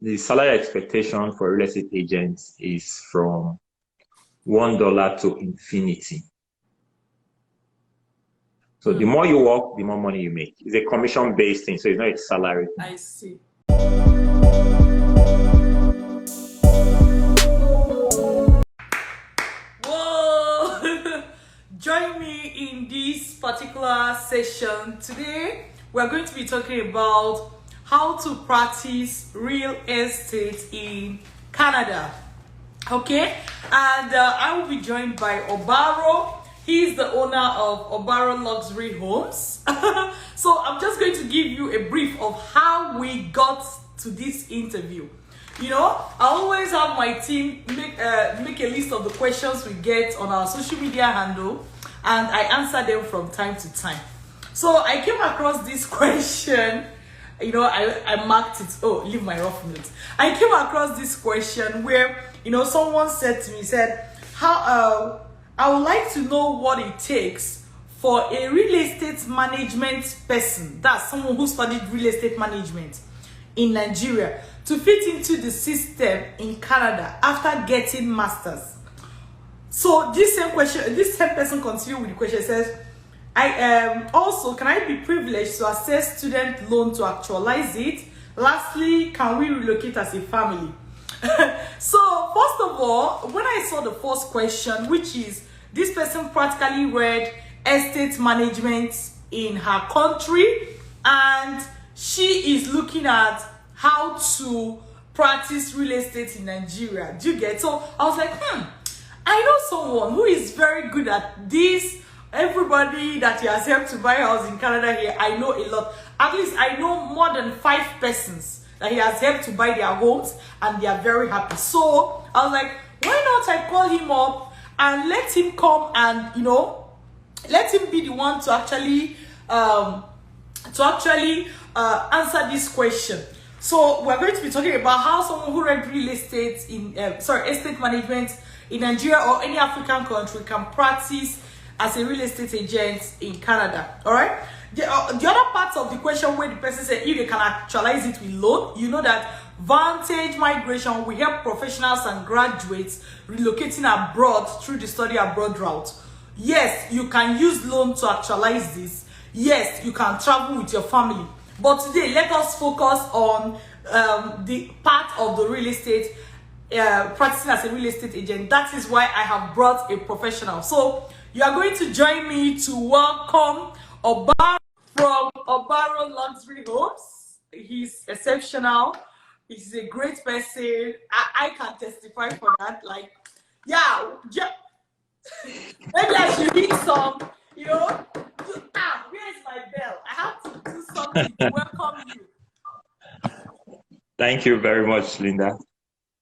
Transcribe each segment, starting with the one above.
the salary expectation for real estate agents is from $1 to infinity. So the more you work, the more money you make. It's a commission-based thing, so it's not a salary thing. I see. Whoa! Join me in this particular session. Today, we're going to be talking about how to practice real estate in Canada. Okay? And I will be joined by Obaro. He's the owner of Obaro Luxury homes. So I'm just going to give you a brief of how we got to this interview. You know, I always have my team make a list of the questions we get on our social media handle, and I answer them from time to time. So I came across this question. You know, I marked it. Oh, leave my rough notes. I came across this question where, you know, someone said to me, how I would like to know what it takes for a real estate management person, that's someone who studied real estate management in Nigeria, to fit into the system in Canada after getting masters. So this same person continued with the question. It says, also, can I be privileged to access student loan to actualize it? Lastly, can we relocate as a family? So first of all, when I saw the first question, which is this person practically read estate management in her country, and she is looking at how to practice real estate in Nigeria. Do you get? So I was like, I know someone who is very good at this. Everybody that he has helped to buy a house in Canada here, I know a lot. At least I know more than 5 persons that he has helped to buy their homes, and they are very happy. So I was like, why not I call him up and let him come and, you know, let him be the one to actually answer this question. So we're going to be talking about how someone who read real estate in estate management in Nigeria or any African country can practice as a real estate agent in Canada. All right. The other part of the question where the person said if they can actualize it with loan, you know that Vantage Migration will help professionals and graduates relocating abroad through the study abroad route. Yes, you can use loan to actualize this. Yes, you can travel with your family. But today, let us focus on the part of the real estate, practicing as a real estate agent. That is why I have brought a professional. So you are going to join me to welcome Obaro from Obaro Luxury Homes. He's exceptional. He's a great person. I can testify for that. Like, yeah, maybe I should hit some, you know. Where is my bell? I have to do something to welcome you. Thank you very much, Linda.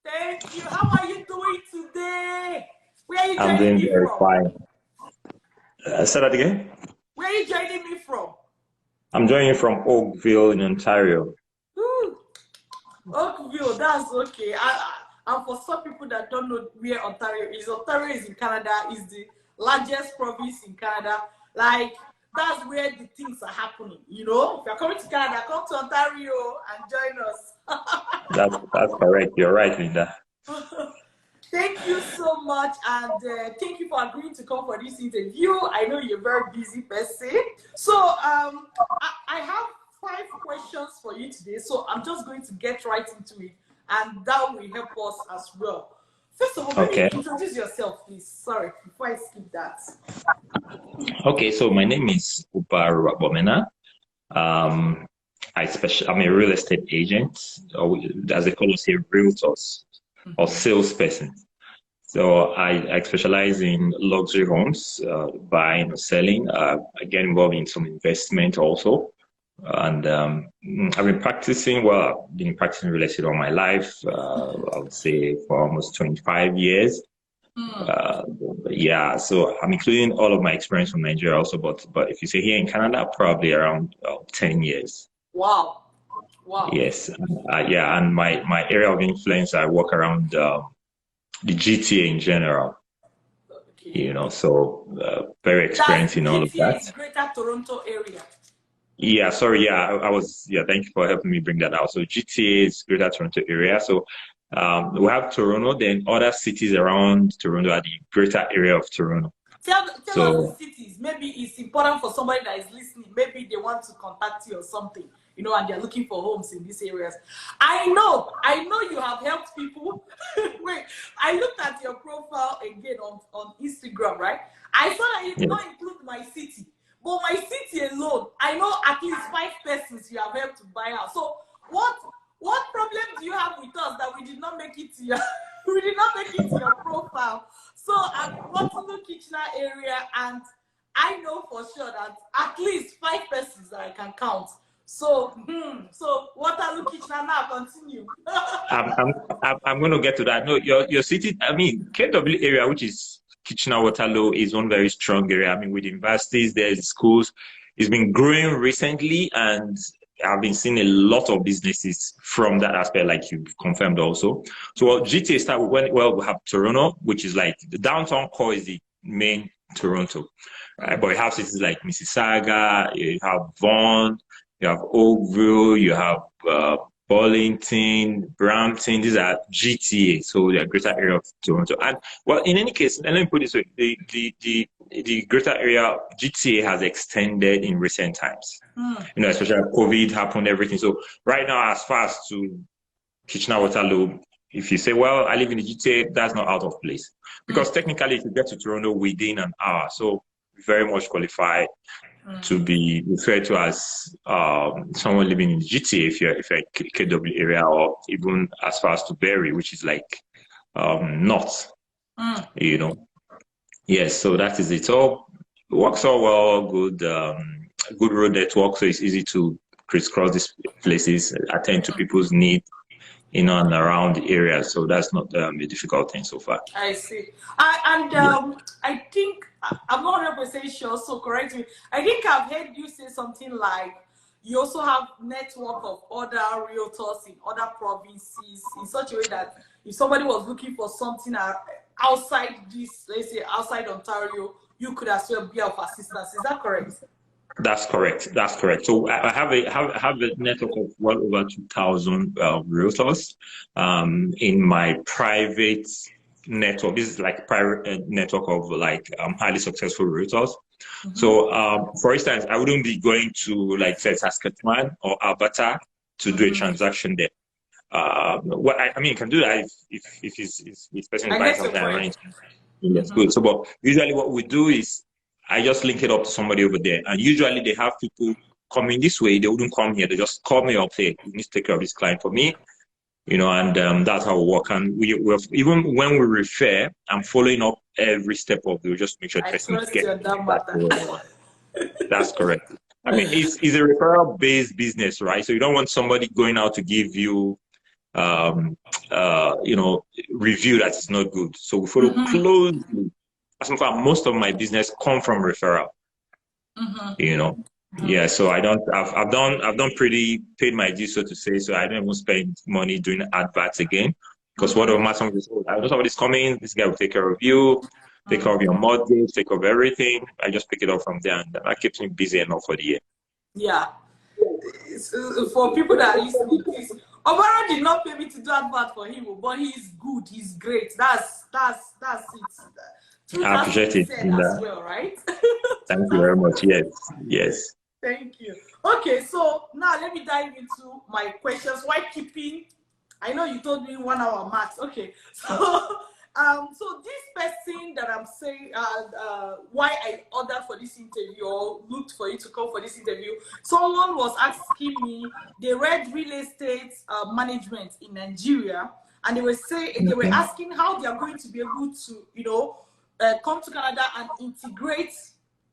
Thank you. How are you doing today? Where are you I'm joining doing me very from? fine. Say that again? Where are you joining me from? I'm joining you from Oakville in Ontario. Oakville, that's okay. And for some people that don't know where Ontario is in Canada, is the largest province in Canada. Like, that's where the things are happening. You know, if you're coming to Canada, come to Ontario and join us. That's correct. You're right, Linda. Thank you so much, and thank you for agreeing to come for this interview. I know you're a very busy person. So I have 5 questions for you today, so I'm just going to get right into it, and that will help us as well. First of all, Okay. Introduce yourself, please. Sorry, before I skip that. Okay, so my name is Obaro Luxury. I'm a real estate agent, or as they call us here, realtors or salesperson. So I specialize in luxury homes, buying or selling. I get involved in some investment also. And I've been practicing real estate all my life, I would say for almost 25 years. Yeah, so I'm including all of my experience from Nigeria also, but if you say here in Canada, probably around 10 years. Wow. Yes, yeah, and my area of influence, I work around the GTA in general. Okay. You know, so very experienced in all of that. Greater Toronto area. Yeah, sorry. Yeah, I was. Yeah, thank you for helping me bring that out. So GTA is Greater Toronto area. So we have Toronto, then other cities around Toronto are the greater area of Toronto. Tell us the So cities. Maybe it's important for somebody that is listening. Maybe they want to contact you or something, and they're looking for homes in these areas. I know you have helped people. Wait, I looked at your profile again on Instagram, right? I saw that you did yeah. not include my city. But my city alone, I know at least 5 persons you have helped to buy out. So what problem do you have with us that we did not make it to your we did not make it to your profile? So I'm Waterloo Kitchener area, and I know for sure that at least 5 persons that I can count. So so Waterloo Kitchener, now continue. I'm going to get to that. No, your city. I mean, KW area, which is Kitchener Waterloo, is one very strong area. I mean, with universities, there's schools. It's been growing recently, and I've been seeing a lot of businesses from that aspect, like you confirmed also. So what GTA start with, well, we have Toronto, which is like the downtown core is the main Toronto, right? But you have cities like Mississauga, you have Vaughan, you have Oakville, you have Burlington, Brampton. These are GTA, so they're greater area of Toronto. And well, in any case, and let me put it this way: the greater area GTA has extended in recent times. Especially COVID happened, everything. So right now, as far as to Kitchener Waterloo, if you say, well, I live in the GTA, that's not out of place. Because technically, if you get to Toronto within an hour, so very much qualified to be referred to as someone living in the GTA if you're KW area, or even as far as to Barrie, which is like north, Yes, so that is it. So it works all well, good road network, so it's easy to crisscross these places, attend to people's needs and around the area. So that's not a difficult thing so far. I see. I think I'm not 100% sure, so correct me. I think I've heard you say something like you also have network of other realtors in other provinces in such a way that if somebody was looking for something outside this, let's say outside Ontario, you could as well be of assistance. Is that correct? That's correct. That's correct. So I have a network of well over 2,000 realtors in my private network. This is like a private network of like highly successful realtors. So for instance, I wouldn't be going to like say Saskatchewan or Alberta to do a transaction there. What I mean, you can do that if person is buying something and running. That's good. So, but usually what we do is I just link it up to somebody over there. And usually they have people coming this way. They wouldn't come here. They just call me up, say, you need to take care of this client for me. And that's how we work. And we even when we refer, I'm following up every step of it. We just make sure the person gets That's correct. I mean, it's a referral-based business, right? So you don't want somebody going out to give you, review that is not good. So we follow closely. As in fact, most of my business come from referral. Yeah. So I've done pretty paid my dues, so to say. So I don't even spend money doing adverts again, because what of my somebody I know somebody's coming. This guy will take care of you, take care of your mortgage, take care of everything. I just pick it up from there, and that keeps me busy enough for the year. Yeah. For people that are listening, please. Obaro did not pay me to do advert for him, but he's good. He's great. That's it. I appreciate it. As well, right? Thank you very much. Yes. Thank you. Okay, so now let me dive into my questions. Why keeping? I know you told me 1 hour max. Okay, so so this person that I'm saying, why I ordered for this interview or looked for you to come for this interview, someone was asking me. They read real estate management in Nigeria, and they were asking how they are going to be able to, come to Canada and integrate,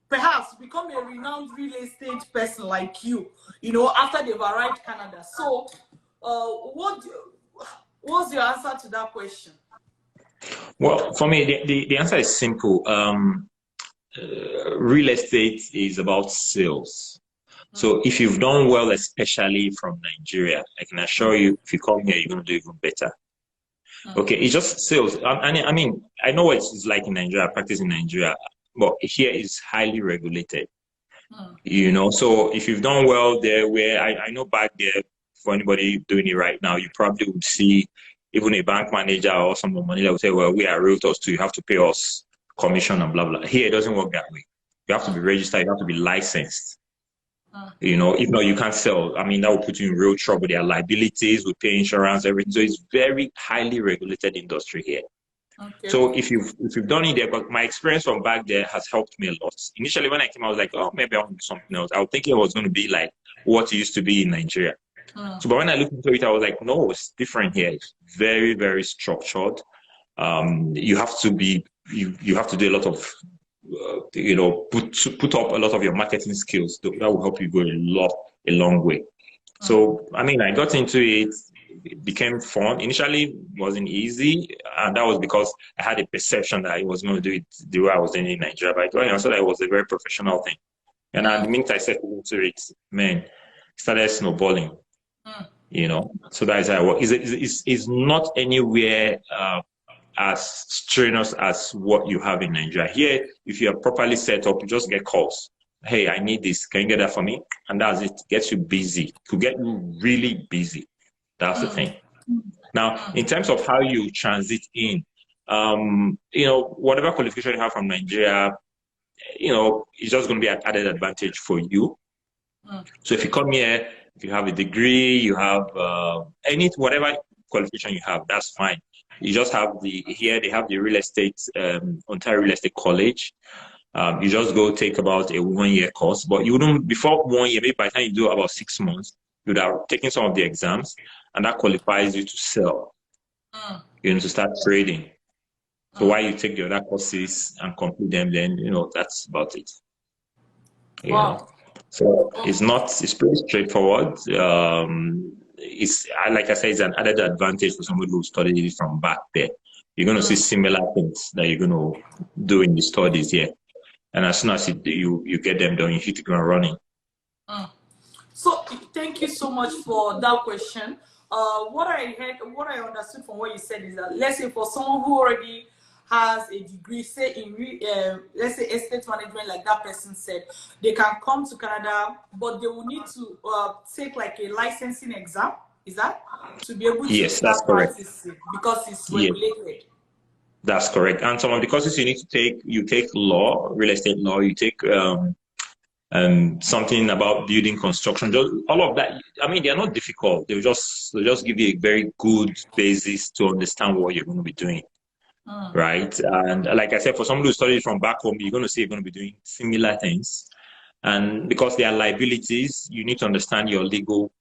perhaps become a renowned real estate person like you, after they've arrived Canada. So, what's your answer to that question? Well, for me, the answer is simple. Real estate is about sales. So if you've done well, especially from Nigeria, I can assure you, if you come here, you're going to do even better. Okay, it's just sales. I mean, I know what it's like in Nigeria, practice in Nigeria, but here is highly regulated. You know, so if you've done well there, where I know back there, for anybody doing it right now, you probably would see even a bank manager or some money that would say, well, we are realtors too, you have to pay us commission and blah, blah. Here, it doesn't work that way. You have to be registered, you have to be licensed. You know, if not, you can't sell. I mean, that will put you in real trouble. There are liabilities, we pay insurance, everything. So it's very highly regulated industry here. Okay. So if you've done it there, but my experience from back there has helped me a lot. Initially, when I came, I was like, oh, maybe I want to do something else. I was thinking it was going to be like what it used to be in Nigeria. So, but when I looked into it, I was like, no, it's different here. It's very, very structured. You have to be, you have to do a lot of, you know, put up a lot of your marketing skills. That will help you go a long way. So, I mean, I got into it. It became fun. Initially, it wasn't easy, and that was because I had a perception that I was going to do it the way I was doing it in Nigeria. But I saw that it was a very professional thing. And the minute I set into it, man, it started snowballing. You know, so that is how it's not anywhere as strenuous as what you have in Nigeria. Here, if you are properly set up, you just get calls. Hey, I need this. Can you get that for me? And that's it. Gets you busy. To get you really busy. That's the thing. Now, in terms of how you transit in, you know, whatever qualification you have from Nigeria, you know, it's just going to be an added advantage for you. So if you come here, if you have a degree, you have whatever qualification you have, that's fine. You just have here they have the real estate, Ontario Real Estate College. You just go take about a 1-year course, but you wouldn't, before 1 year, maybe by the time you do about 6 months, you would have taken some of the exams, and that qualifies you to sell. You know, to start trading. So while you take the other courses and complete them, then, you know, that's about it. You know? So it's pretty straightforward. It's like I said, it's an added advantage for somebody who studied it from back there. You're going to see similar things that you're going to do in the studies here. And as soon as you get them done, you hit the ground running. So thank you so much for that question. What I understood from what you said is that, let's say for someone who already has a degree, say in let's say estate management, like that person said, they can come to Canada, but they will need to take like a licensing exam. Is that to be able to? Yes, that's correct. Because it's regulated. Yes. That's correct. And some of the courses you need to take, you take law, real estate law, you take something about building construction, just all of that. I mean, they're not difficult. They'll just give you a very good basis to understand what you're going to be doing. Right. And like I said, for somebody who studies from back home, you're going to see you're going to be doing similar things. And because there are liabilities, you need to understand your legal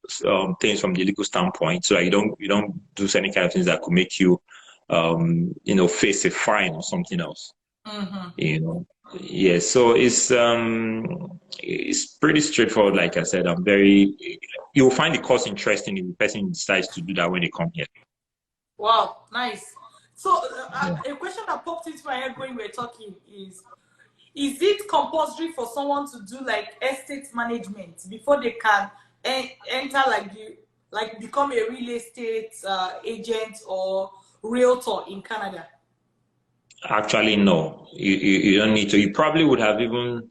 things from the legal standpoint, so that you don't do any kind of things that could make you, you know, face a fine or something else. You know, yeah. So it's pretty straightforward. Like I said, you'll find the course interesting if the person decides to do that when they come here. Wow, nice. So a question that popped into my head when we were talking is it compulsory for someone to do like estate management before they can enter like become a real estate agent or realtor in Canada? Actually, no. You don't need to. You probably would have even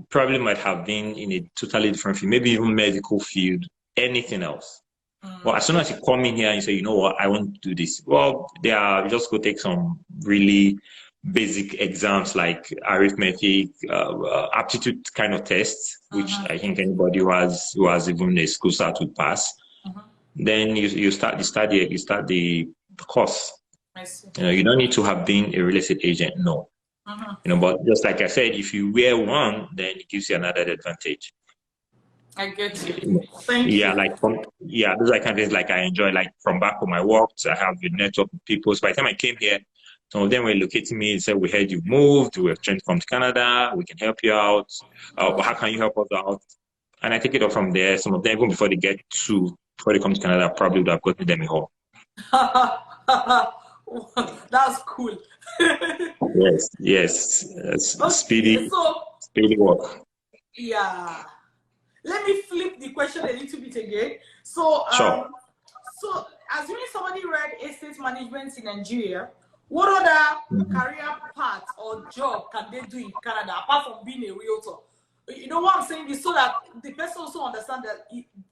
probably might have been in a totally different field, maybe even medical field, anything else. Well, as soon as you come in here and you say, you know what, I want to do this, well, you just go take some really basic exams like arithmetic, aptitude kind of tests, which I think anybody who has even a school start would pass. Then you start the course. I see. You know, you don't need to have been a real estate agent, no. You know, but just like I said, if you wear one, then it gives you another advantage. I get you. Thank you. Those are kind of things like I enjoy. Like from back home, I worked. I have a network of people. So by the time I came here, some of them were locating me and said, "We heard you moved. We're trying to come to Canada. We can help you out. How can you help us out?" And I take it up from there. Some of them, even before they come to Canada, probably would have gotten them a home. That's cool. Yes. Okay, speedy work. Yeah. Let me flip the question a little bit again. So, sure. So assuming somebody read estate management in Nigeria, What other career path or job can they do in Canada apart from being a realtor? You know what I'm saying is so that the person also understand that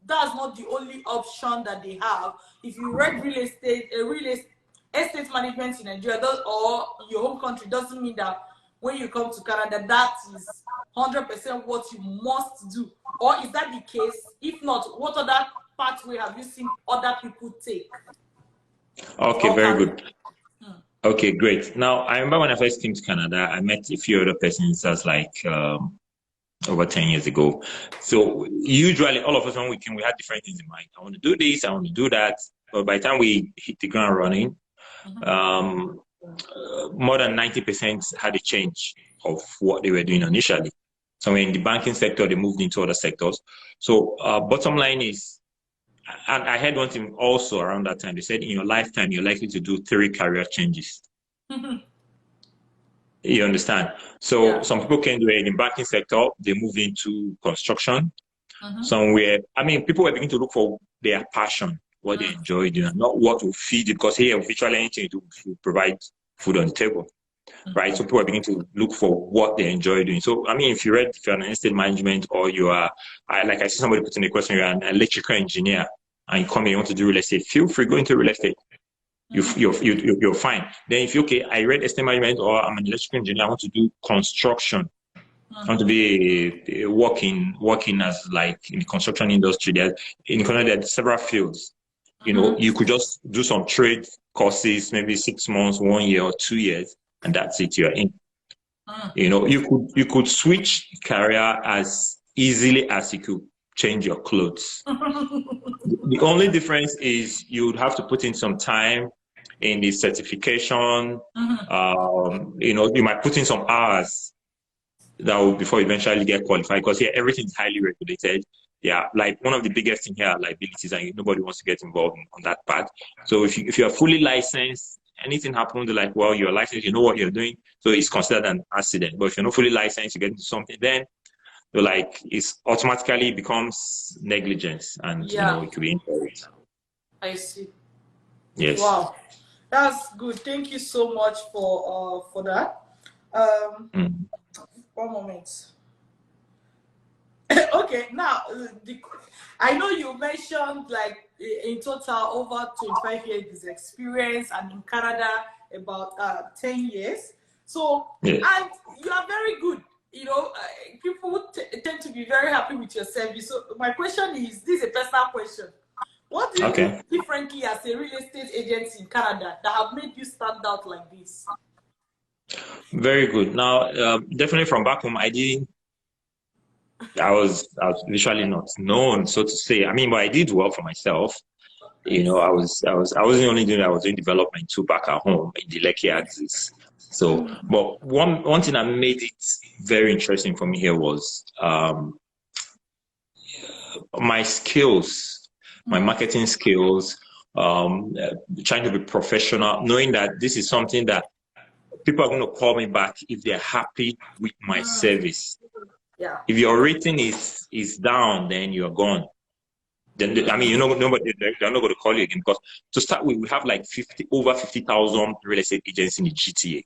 that's not the only option that they have. If you read real estate management in Nigeria or your home country, doesn't mean that when you come to Canada that is 100% what you must do. Or is that the case? If not, what other pathway have you seen other people take? Okay, very good. Okay, great. Now, I remember when I first came to Canada, I met a few other persons that's like over 10 years ago. So usually all of us when we came, we had different things in mind. I want to do this, I want to do that. But by the time we hit the ground running, more than 90% had a change of what they were doing initially. So in the banking sector, they moved into other sectors. So bottom line is, and I heard one thing also around that time. They said in your lifetime, you're likely to do 3 career changes. You understand? So some people came to in the banking sector, they moved into construction. Somewhere, I mean, people were beginning to look for their passion, what they enjoy doing, not what will feed it, because here, virtually anything you do will provide food on the table. Right? So people are beginning to look for what they enjoy doing. So, I mean, if you're an estate management or you are, like I see somebody putting a question, you're an electrical engineer and you come here, you want to do real estate, feel free, go into real estate. You're fine. Then if you're okay, I read estate management or I'm an electrical engineer, I want to do construction. I want to be working as like in the construction industry. In Canada, there are several fields. You know, you could just do some trade courses, maybe 6 months, 1 year or 2 years, and that's it, you're in. You know, you could switch career as easily as you could change your clothes. The only difference is you would have to put in some time in the certification. You know, you might put in some hours that will before you eventually get qualified, because here everything is highly regulated. Yeah, like one of the biggest thing here are liabilities, and nobody wants to get involved on that part. So if you are fully licensed, anything happens, they're like, well, you're licensed, you know what you're doing, so it's considered an accident. But if you're not fully licensed, you get into something, then you're like it's automatically becomes negligence, and you know it could be incorrect. I see. Yes. Wow, that's good. Thank you so much for that. One moment. Okay, now I know you mentioned like in total over 25 years experience, and in Canada about 10 years. So and you are very good. You know, people tend to be very happy with your service. So my question is, this is a personal question. What do you do differently as a real estate agent in Canada that have made you stand out like this? Very good. Now, definitely from back home, I was literally not known, so to say. I mean, but I did well for myself. You know, I wasn't only doing that, I was doing development too back at home in the Lekki axis. So, but one thing that made it very interesting for me here was my skills, my marketing skills, trying to be professional, knowing that this is something that people are going to call me back if they're happy with my service. Yeah. If your rating is down, then you're gone. Then I mean, you know, nobody they're not going to call you again, because to start with, we have like over 50,000 real estate agents in the GTA.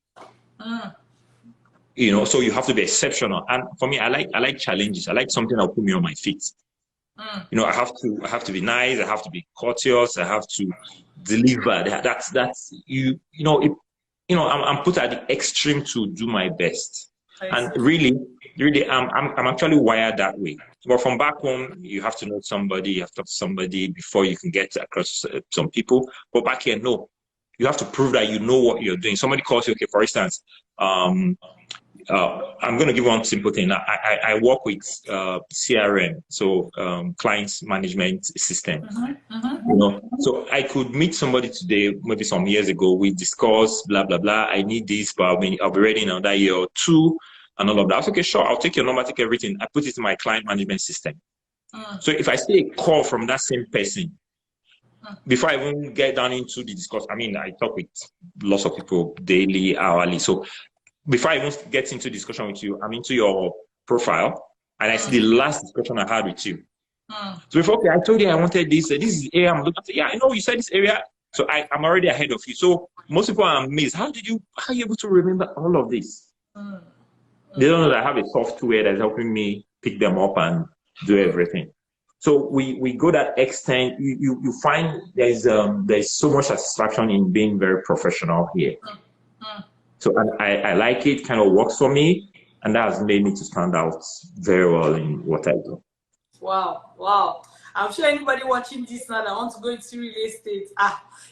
You know, so you have to be exceptional. And for me, I like challenges. I like something that will put me on my feet. You know, I have to be nice. I have to be courteous. I have to deliver. That's you know. I'm put at the extreme to do my best. And really, I'm actually wired that way. But from back home, you have to know somebody, you have to talk to somebody before you can get across some people. But back here, no. You have to prove that you know what you're doing. Somebody calls you, okay, for instance, I'm going to give one simple thing. I work with CRM, so clients management system. You know, so I could meet somebody today, maybe some years ago. We discuss blah blah blah. I need this, but I'll be ready in another year or two, and all of that. I was okay, sure. I'll take your number, take everything. I put it in my client management system. So if I see a call from that same person, before I even get down into the discussion, I mean, I talk with lots of people daily, hourly. So before I even get into discussion with you, I'm into your profile, and I see the last discussion I had with you. So before, okay, I told you I wanted this. This is the area I'm looking at. Yeah, I know you said this area. So I'm already ahead of you. So most people are amazed. How are you able to remember all of this? They don't know that I have a software that's helping me pick them up and do everything. So we go that extent. You find there's so much satisfaction in being very professional here. So I like it, kind of works for me, and that has made me to stand out very well in what I do. Wow, wow. I'm sure anybody watching this now that wants to go into real estate,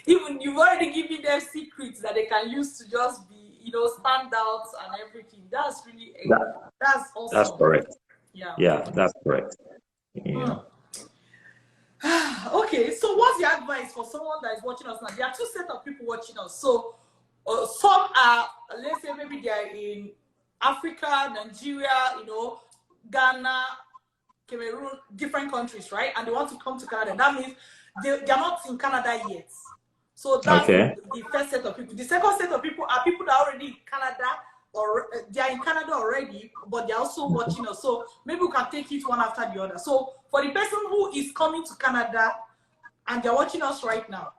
even you've already given them secrets that they can use to just be, stand out and everything. That's really, that's awesome. That's correct. Yeah, that's correct. Yeah. Okay, so what's your advice for someone that is watching us now? There are two sets of people watching us. So some are, let's say maybe they are in Africa, Nigeria, Ghana, Cameroon, different countries, right? And they want to come to Canada. That means they're not in Canada yet. So that's the first set of people. The second set of people are people that are already in Canada, or they are in Canada already, but they're also watching us. So maybe we can take it one after the other. So for the person who is coming to Canada and they're watching us right now,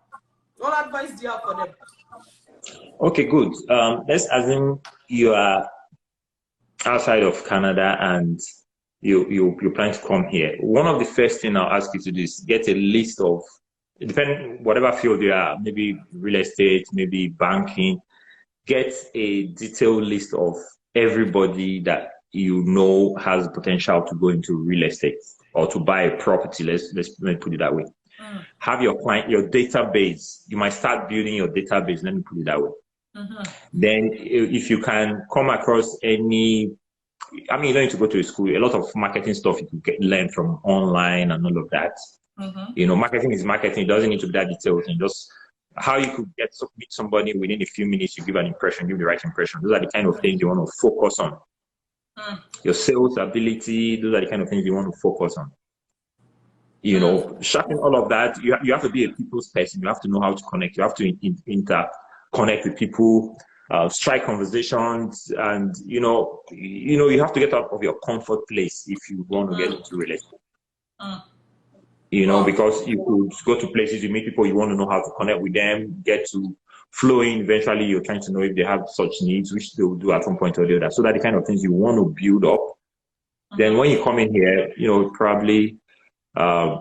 what advice do you have for them? Okay, good. Let's assume you are outside of Canada and you're planning to come here. One of the first things I'll ask you to do is get a list of, depending whatever field you are, maybe real estate, maybe banking, get a detailed list of everybody that you know has potential to go into real estate or to buy a property. Let's put it that way. Have your database. You might start building your database. Let me put it that way. Then if you can come across any, you don't need to go to a school. A lot of marketing stuff you could learn from online and all of that. Marketing is marketing. It doesn't need to be that detailed. And just how you could meet somebody within a few minutes, you give an impression, give the right impression. Those are the kind of things you want to focus on. Your sales ability, those are the kind of things you want to focus on. Sharpen all of that. You have to be a people's person. You have to know how to connect. You have to interconnect with people, strike conversations, and you have to get out of your comfort place if you want to get into real estate. Because you could go to places, you meet people, you want to know how to connect with them, get to flow in. Eventually, you're trying to know if they have such needs, which they will do at one point or the other. So that the kind of things you want to build up. Then when you come in here, probably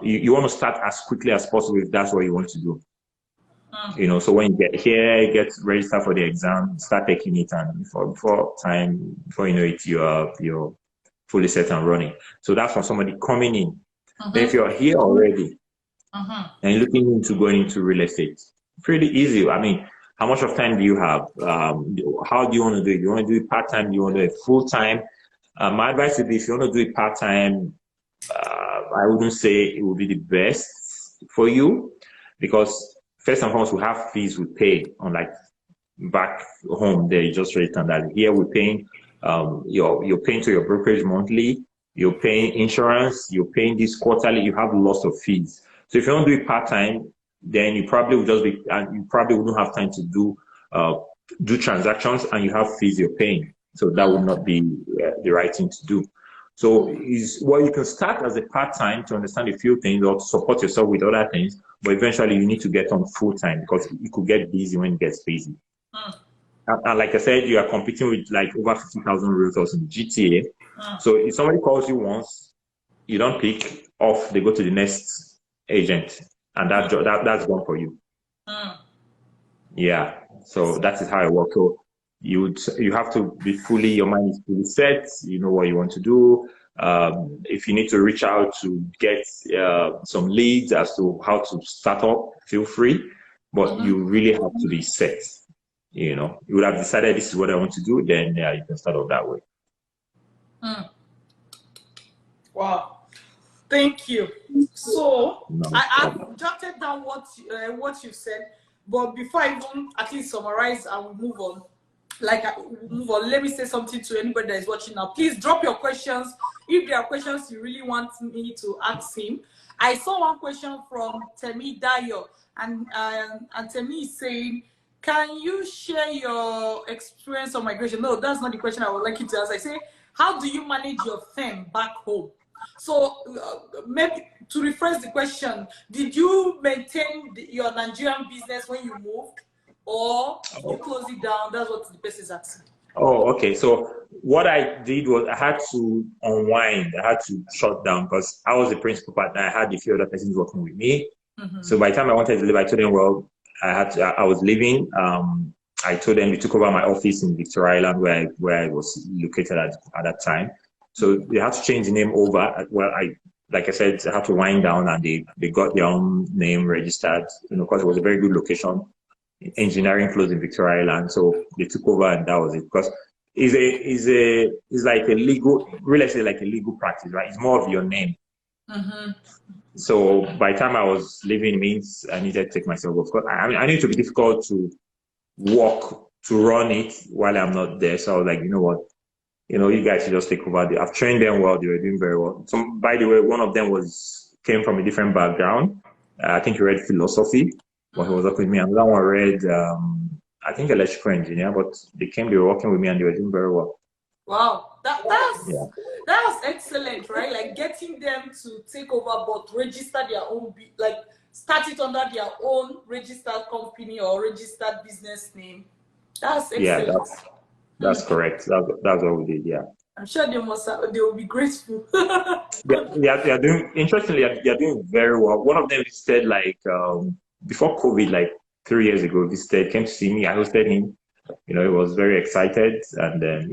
you want to start as quickly as possible if that's what you want to do. So when you get here, get registered for the exam, start taking it, and before you know it, you're fully set and running. So that's for somebody coming in. Then if you're here already and looking into going into real estate, pretty easy. How much of time do you have? How do you want to do it? Do you want to do it part-time? Do you want to do it full-time? My advice would be, if you want to do it part-time, I wouldn't say it would be the best for you, because first and foremost, we have fees we pay, unlike back home there, you just register that. Here we're paying, you're paying to your brokerage monthly, you're paying insurance, you're paying this quarterly, you have lots of fees. So if you don't do it part-time, then you probably wouldn't have time to do transactions, and you have fees you're paying. So that would not be the right thing to do. So you can start as a part-time to understand a few things or to support yourself with other things, but eventually you need to get on full-time, because you could get busy when it gets busy. And like I said, you are competing with like over 50,000 realtors in the GTA. So if somebody calls you once, you don't pick off, they go to the next agent, and that's gone for you. Yeah, so that is how it works. So you have to be your mind is fully set. You know what you want to do. If you need to reach out to get some leads as to how to start up, feel free. But you really have to be set. You would have decided this is what I want to do, then you can start off that way. Wow, thank you. So I've jotted down what you said, but before I even at least summarize, I will move on. Let me say something to anybody that is watching now. Please drop your questions. If there are questions you really want me to ask him. I saw one question from Temi Dayo, and Temi is saying, can you share your experience on migration? No, that's not the question I would like you to ask. I say, how do you manage your firm back home? So maybe to rephrase the question, did you maintain your Nigerian business when you moved, or did you close it down? That's what the person is asking. Oh, okay. So what I did was I had to unwind. I had to shut down because I was the principal partner. I had a few other persons working with me. So by the time I wanted to leave, I told them, well, I was leaving. I told them we took over my office in Victoria Island where I was located at that time. So they had to change the name over. Well, like I said, I had to wind down, and they got their own name registered, because it was a very good location. Engineering closed in Victoria Island, so they took over, and that was it. Because it's like a legal, real estate, like a legal practice, right? It's more of your name. So by the time I was leaving, means I needed to take myself off. Because I need to be difficult to work to run it while I'm not there. So I was like, you know what, you guys should just take over. I've trained them well; they were doing very well. So by the way, one of them came from a different background. I think he read philosophy. But he was up with me. Another one read, I think, electrical engineer, but they were working with me, and they were doing very well. Wow, that's excellent, right? Like getting them to take over, but register their own, like start it under their own registered company or registered business name. That's excellent. Yeah, that's correct. That's what we did. Yeah. I'm sure they will be grateful. They're doing, interestingly, they're doing very well. One of them said, like, before COVID, like 3 years ago, came to see me. I hosted him. He was very excited, and then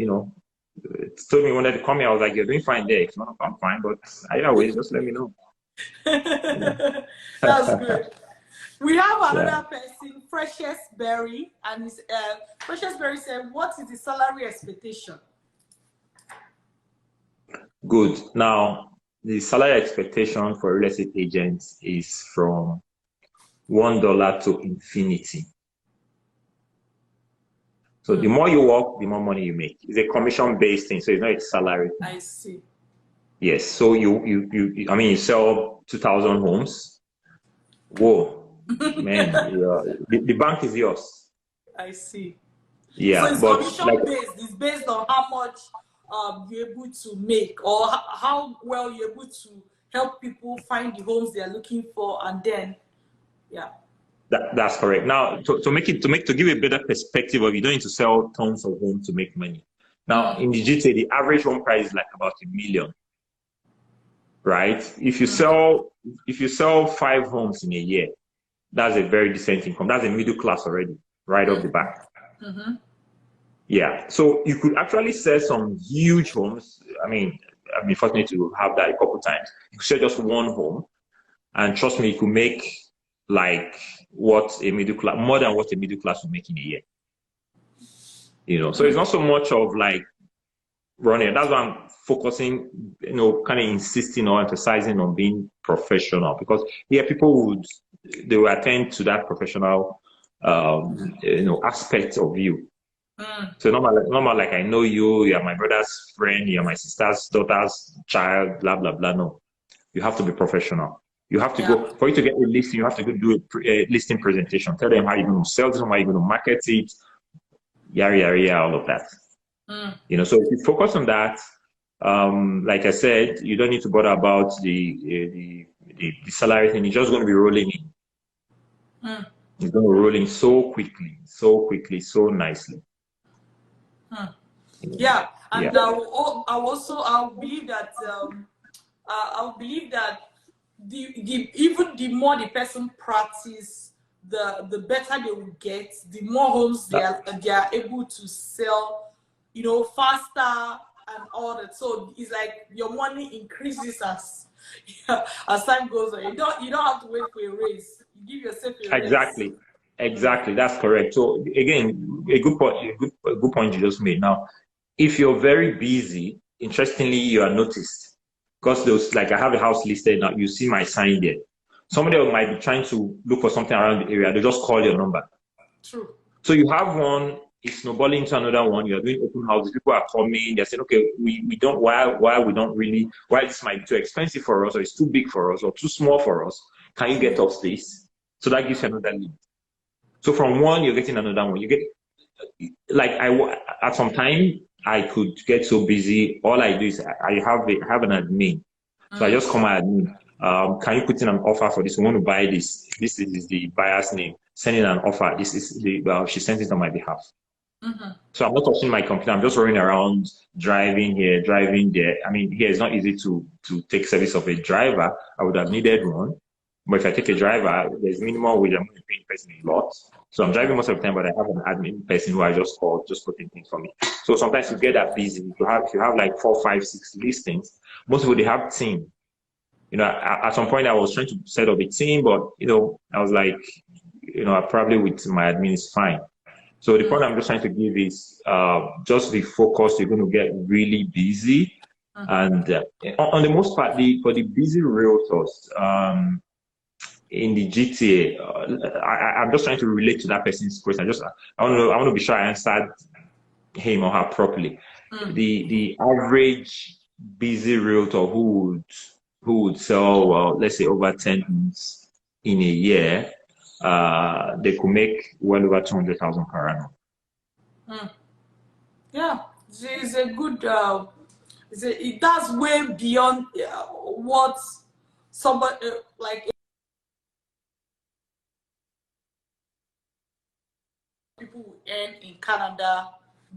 told me he wanted to come here. I was like, "You're doing fine there. If not, I'm fine, but either way, just let me know." That's good. We have another person, Precious Berry, and Precious Berry said, "What is the salary expectation?" Good. Now, the salary expectation for real estate agents is from $1 to infinity. So the more you work, the more money you make. It's a commission-based thing, so it's not a salary thing. I see. Yes. So you sell 2,000 homes. Whoa, man! the bank is yours. I see. Yeah, so it's commission-based. It's based on how much you're able to make, or how well you're able to help people find the homes they are looking for, and then. Yeah, that's correct. Now, to give a better perspective of, you don't need to sell tons of homes to make money. Now, in the GTA, the average home price is like about $1 million, right? If you sell 5 homes in a year, that's a very decent income. That's a middle class already, right off the bat. Yeah, so you could actually sell some huge homes. I've been fortunate to have that a couple times. You could sell just one home, and trust me, you could make like more than what a middle class would make in a year. So it's not so much of like running. That's why I'm focusing, kind of insisting or emphasizing on being professional, because people will attend to that professional, aspect of you. So normal, like I know you're my brother's friend, you're my sister's daughter's child, blah, blah, blah. No, you have to be professional. You have to go, for you to get a listing, you have to go do a listing presentation. Tell them how you're going to sell them, how you're going to market it, yada, yada, yada, all of that. So if you focus on that, like I said, you don't need to bother about the salary thing. It's just going to be rolling in. It's going to roll in so quickly, so nicely. Yeah, and I'll believe that even the more the person practice, the better they will get, the more homes they are able to sell, faster and all that. So it's like your money increases as time goes on. You don't have to wait for a raise. You give yourself a raise. Exactly. That's correct. So again, a good point you just made. Now, if you're very busy, interestingly, you are noticed. Because I have a house listed now, you see my sign there. Somebody might be trying to look for something around the area, they just call your number. True. So you have one, it's snowballing into another one, you're doing open houses, people are coming, they're saying, okay, we don't, why this might be too expensive for us, or it's too big for us, or too small for us, can you get us this? So that gives you another lead. So from one, you're getting another one. You get, at some time, I could get so busy. All I do is I have an admin. So I just call my admin. Can you put in an offer for this? We want to buy this. This is the buyer's name. Send in an offer. This is the she sent it on my behalf. So I'm not touching my computer. I'm just running around, driving here, driving there. I mean, here it's not easy to take service of a driver. I would have needed one. But if I take a driver, there's minimum wage. I'm going to pay the person a lot. So I'm driving most of the time, but I have an admin person who I just call, just putting things for me. So sometimes you get that busy. If you have like 4, 5, 6 listings, most people, they have team. You know, at some point I was trying to set up a team, but, you know, I was like, you know, probably with my admin is fine. So the point I'm just trying to give is just be focused. You're going to get really busy. And on the most part, for the busy realtors, in the GTA, I'm just trying to relate to that person's question. I want to be sure I answered him or her properly. The average busy realtor who would sell, well, let's say over 10 homes in a year, they could make well over 200,000 per annum. Yeah, it's a good. It does way beyond what somebody like people will earn in Canada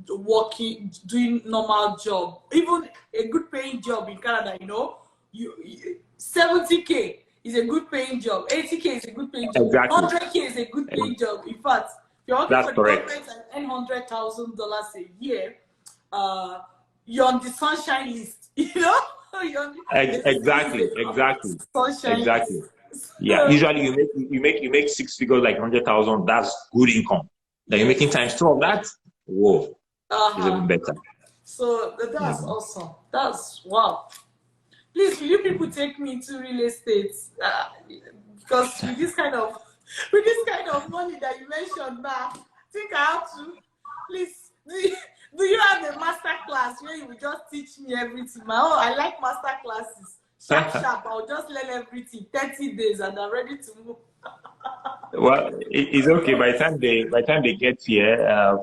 working, doing normal job. Even a good paying job in Canada, you know, you 70K is a good paying job, 80K is a good paying job, Exactly. 100K is a good paying job. In fact, if you're working That's for the correct. government and earn $100,000 a year, you're on the sunshine list, you know? Exactly. Sunshine Exactly. list. Yeah. Usually you make 6 figures, like 100,000. That's good income. Then you're making times 2 of that. Whoa, it's even better. So that's awesome. That's wow. Please, will you people take me to real estate? Because with this kind of money that you mentioned now, I think I have to. Please, do you have a master class where you will just teach me everything? I like master classes. Sharp. I'll just learn everything. 30 days and I'm ready to move. Well, it's okay. By the time they get here,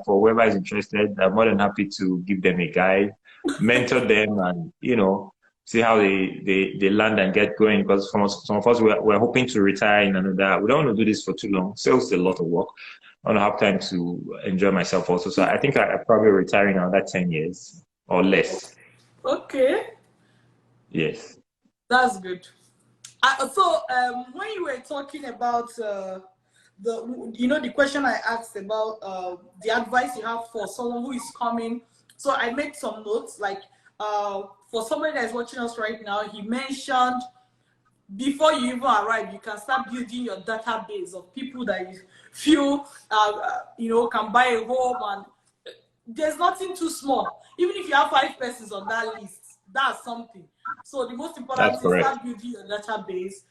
for whoever is interested, I'm more than happy to give them a guide, mentor them, and, you know, see how they land and get going. Because some of us, we're hoping to retire in another. We don't want to do this for too long. Sales is a lot of work. I want to have time to enjoy myself also. So I think I probably retire in another 10 years or less. Okay. Yes. That's good. So when you were talking about the question I asked about the advice you have for someone who is coming, so I made some notes, like for somebody that is watching us right now, he mentioned before you even arrive, you can start building your database of people that you feel can buy a home, and there's nothing too small. Even if you have 5 persons on that list, that's something. So the most important thing is start building your database.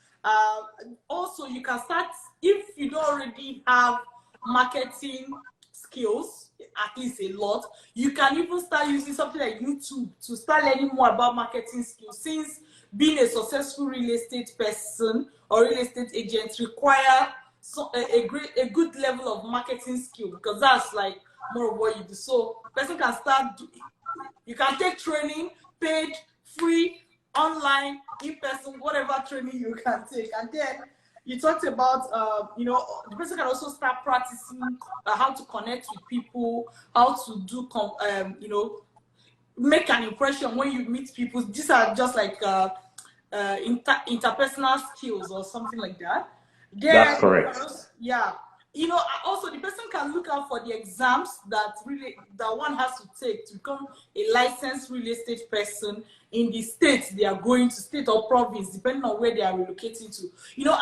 Also, you can start, if you don't already have marketing skills, at least a lot, you can even start using something like YouTube to start learning more about marketing skills, since being a successful real estate person or real estate agent require a good level of marketing skill, because that's like more of what you do. So person can start, you can take training, paid, free, online, in person, whatever training you can take. And then you talked about, the person can also start practicing how to connect with people, how to do, make an impression when you meet people. These are just like interpersonal skills or something like that. That's correct. Also the person can look out for the exams that one has to take to become a licensed real estate person in the state they are going to, state or province, depending on where they are relocating to.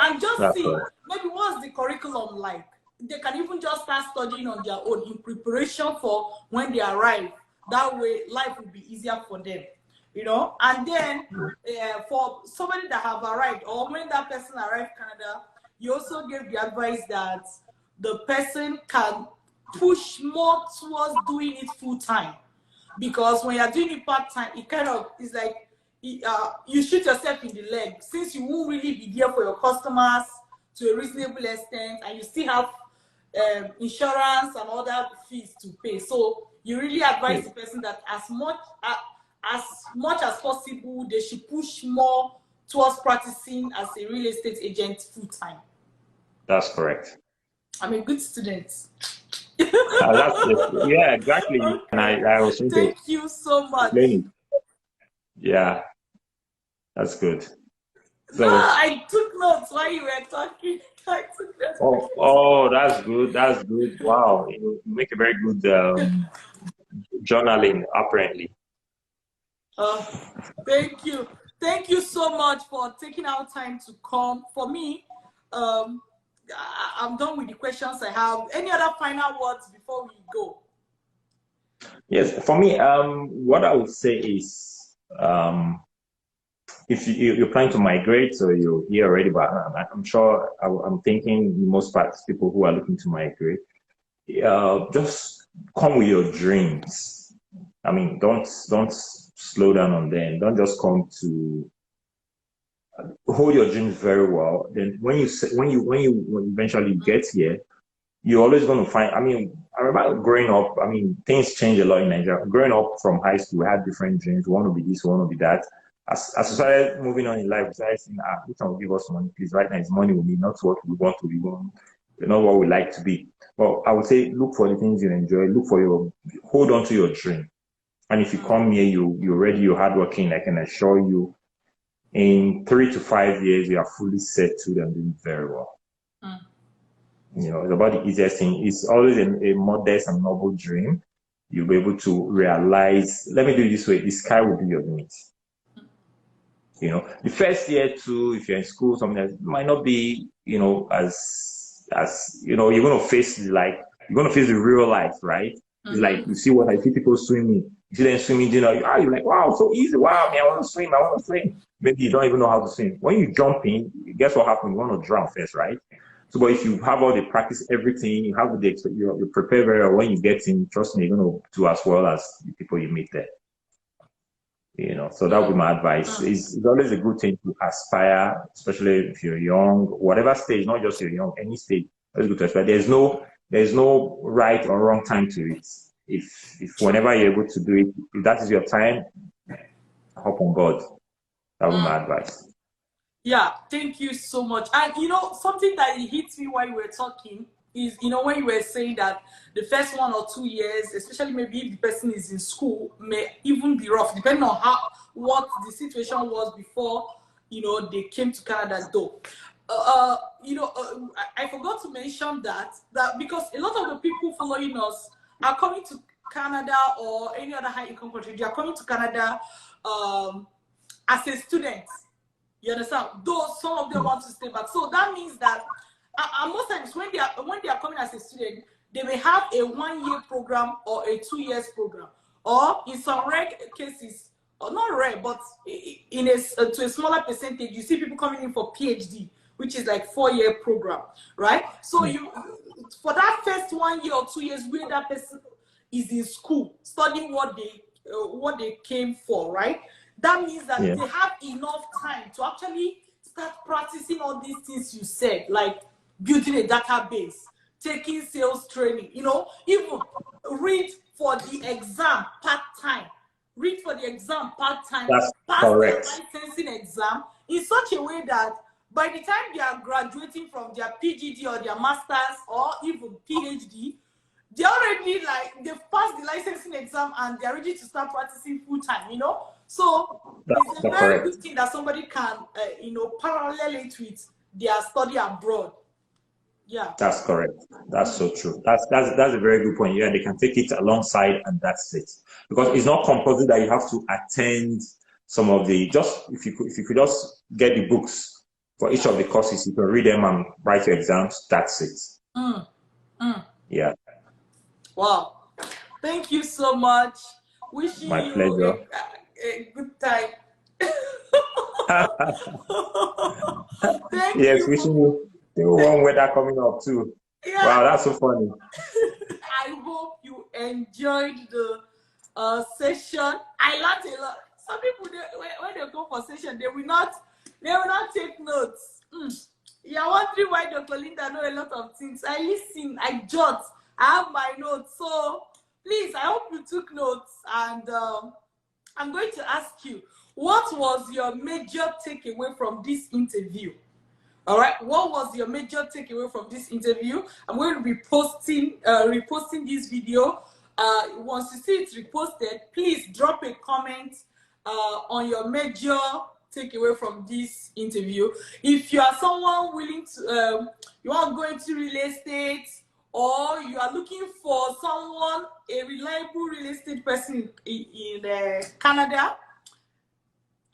And just see maybe what's the curriculum like. They can even just start studying on their own in preparation for when they arrive. That way life will be easier for them. And then for somebody that have arrived, or when that person arrived in Canada, you also gave the advice that the person can push more towards doing it full time, because when you're doing it part time, it kind of is like you shoot yourself in the leg, since you won't really be there for your customers to a reasonable extent, and you still have insurance and other fees to pay. So you really advise the person that as much as possible, they should push more towards practicing as a real estate agent full time? That's correct. I'm a good student. Yeah, exactly. And Okay. I was trying to Thank you so much. explain it. Yeah, that's good. No, So, I took notes while you were talking. I took notes. oh, that's good. That's good. Wow, you make a very good journaling, apparently. Uh, thank you. Thank you so much for taking out time to come. For me, I'm done with the questions I have. Any other final words before we go? Yes, for me, what I would say is, if you're planning to migrate, so you're here already, but I'm sure I'm thinking most parts people who are looking to migrate, just come with your dreams. I mean, don't slow down on them. Don't just come to hold your dreams very well. Then when you eventually get here, you're always going to find. I mean, I remember growing up. I mean, things change a lot in Nigeria. Growing up from high school, we had different dreams. We want to be this, we want to be that. As we started moving on in life, we started saying, which one will give us money, please? Right now, it's money we need, not what we want to be. Not what we like to be. But I would say, look for the things you enjoy. Hold on to your dream. And if you come here, you're ready, you're hardworking. I can assure you, in 3 to 5 years, you are fully settled and doing very well. It's about the easiest thing. It's always a modest and noble dream. You'll be able to realize, let me do it this way, the sky will be your limit. The first year too, if you're in school, something that might not be, as you're going to face the real life, right? It's like you see people swimming. You see them swimming, you're like, wow, so easy. Wow, man, I want to swim. Maybe you don't even know how to swim. When you jump in, guess what happens? You want to drown first, right? So, but if you have all the practice, everything, you have you prepare very well. When you get in, trust me, you're going to do as well as the people you meet there. So that would be my advice. It's always a good thing to aspire, especially if you're young, whatever stage, not just you're young, any stage. It's good to aspire. There's no right or wrong time to it. If whenever you're able to do it, if that is your time, hop on board. That would be my advice. Yeah, thank you so much. And something that hit me while you were talking is, when you were saying that the first 1 or 2 years, especially maybe if the person is in school, may even be rough, depending on what the situation was before, they came to Canada though. I forgot to mention that because a lot of the people following us are coming to Canada or any other high-income country. They are coming to Canada as a student. You understand? Though some of them want to stay back. So that means that most times when they are coming as a student, they may have a 1-year program or a 2 years program. Or in some rare cases, or not rare, but to a smaller percentage, you see people coming in for PhD, which is like 4-year program, right? So for that first 1 year or 2 years where that person is in school studying what they came for, right? That means that they have enough time to actually start practicing all these things you said, like building a database, taking sales training, even read for the exam part-time. Read for the exam part-time, pass correct. the licensing exam in such a way that by the time they are graduating from their PGD or their master's or even PhD, they already they've passed the licensing exam and they're ready to start practicing full-time, So it's a very good thing that somebody can, parallel it with their study abroad. Yeah. That's correct. That's so true. That's a very good point. Yeah, they can take it alongside and that's it. Because it's not compulsory that you have to attend some of the, if you could just get the books for each of the courses, you can read them and write your exams, that's it. Yeah. Wow. Thank you so much. Wishing My you pleasure. a good time. Thank yes, you. wishing you warm weather coming up too. Yeah. Wow, that's so funny. I hope you enjoyed the session. I learned a lot. Some people, when they go for session, they will not take notes. You're wondering why Dr. Linda know a lot of things. I listen, I jot, I have my notes. So please, I hope you took notes. And I'm going to ask you, What was your major takeaway from this interview? All right, what was your major takeaway from this interview? I'm going to be reposting this video. Once you see it reposted, please drop a comment on your major takeaway from this interview. If you are someone willing to, you are going to real estate, or you are looking for someone, a reliable real estate person in Canada.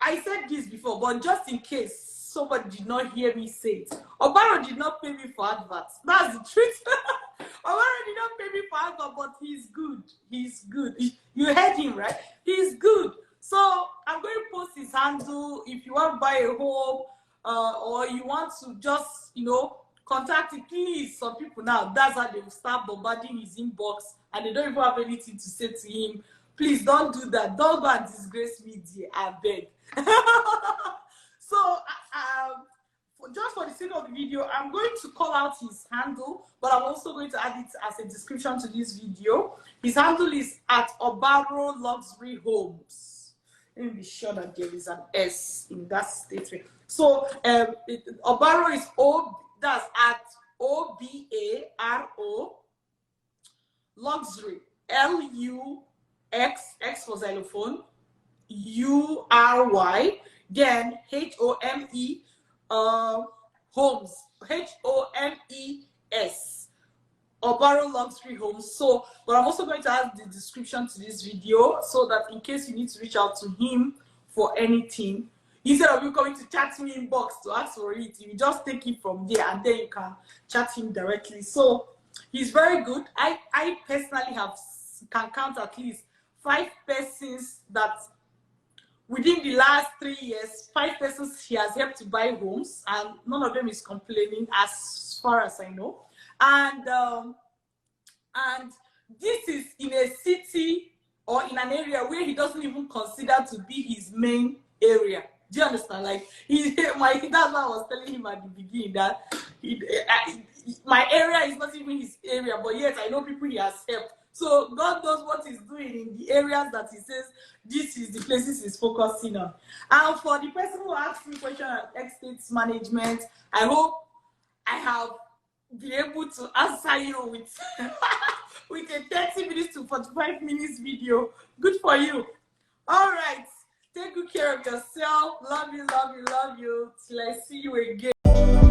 I said this before, but just in case somebody did not hear me say it, Obaro did not pay me for adverts. That's the truth. Obaro did not pay me for adverts, but he's good. He's good. You heard him, right? He's good. So I'm going to post his handle. If you want to buy a home, or you want to just, contact it, please. Some people now, that's how they will start bombarding his inbox, and they don't even have anything to say to him. Please don't do that. Don't go and disgrace me, dear. I beg. So, just for the sake of the video, I'm going to call out his handle, but I'm also going to add it as a description to this video. His handle is at Obaro Luxury Homes. Let me be sure that there is an S in that statement. So, Obaro is that's at Obaro Luxury, X for xylophone, URY, then HOME, homes, HOMES, Obaro Luxury Homes. So, but I'm also going to add the description to this video so that in case you need to reach out to him for anything, instead of you coming to chat me inbox to ask for it, you just take it from there and then you can chat him directly. So he's very good. I personally can count at least 5 persons that within the last 3 years, 5 persons he has helped to buy homes, and none of them is complaining as far as I know. And this is in a city or in an area where he doesn't even consider to be his main area. Do you understand? Like, that's what I was telling him at the beginning, that my area is not even his area, but yet I know people he has helped. So God knows what he's doing in the areas that he says this is the places he's focusing on. And for the person who asked me question on estate management, I hope I have been able to answer you with with a 30 minutes to 45 minutes video. Good for you. All right. Take good care of yourself. Love you, love you, love you. Till I see you again.